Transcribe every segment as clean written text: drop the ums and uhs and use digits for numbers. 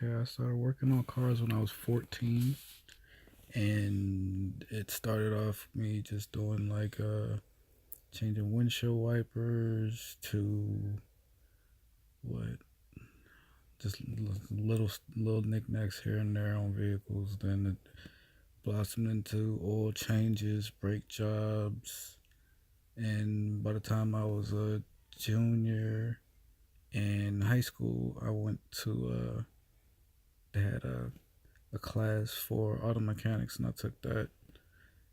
Okay, I started working on cars when I was 14, and it started off me just doing like changing windshield wipers to what, just little knickknacks here and there on vehicles. Then it blossomed into oil changes, brake jobs, and by the time I was a junior in high school, I went to they had a class for auto mechanics, and I took that.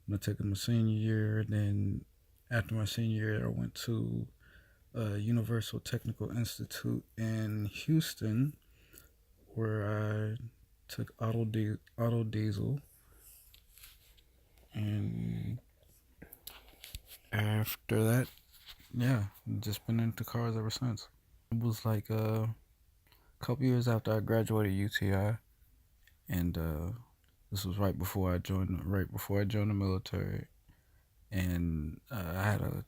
And I took it my senior year. Then after my senior year, I went to Universal Technical Institute in Houston, where I took auto diesel. And after that, yeah, just been into cars ever since. It was like a couple years after I graduated UTI, and this was right before I joined the military. And I had a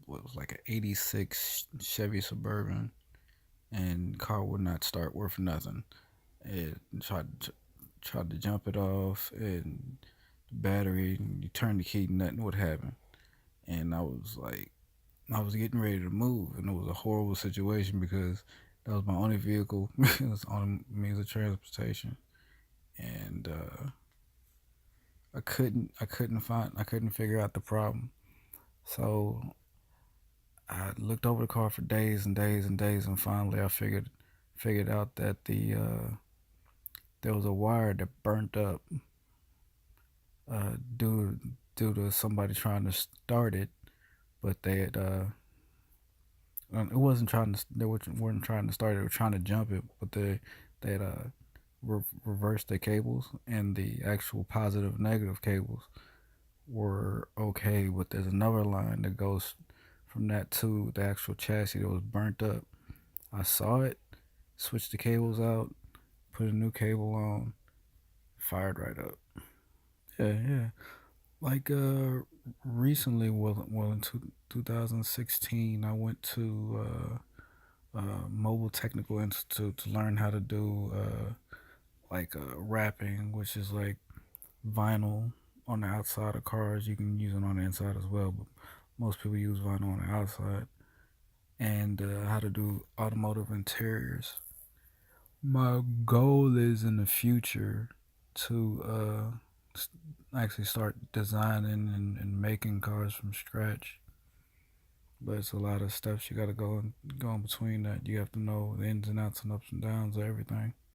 what was like an '86 Chevy Suburban, and car would not start worth nothing. It tried to jump it off, and the battery. You turn the key, nothing would happen. And I was getting ready to move, and it was a horrible situation because that was my only vehicle. It was the only means of transportation, and I couldn't figure out the problem. So I looked over the car for days and days and days, and finally I figured out that there was a wire that burnt up uh, due due to somebody trying to start it, but it wasn't trying to weren't trying to start it. They were trying to jump it, but they had reversed the cables, and the actual positive negative cables were okay, but there's another line that goes from that to the actual chassis that was burnt up. I saw it, switched the cables out, put a new cable on, fired right up. Yeah, yeah. Like recently, well in 2016, I went to Mobile Technical Institute to learn how to do wrapping, which is like vinyl on the outside of cars. You can use it on the inside as well, but most people use vinyl on the outside. And how to do automotive interiors. My goal is in the future to actually start designing and making cars from scratch. But it's a lot of steps you got to go in between that. You have to know the ins and outs and ups and downs of everything.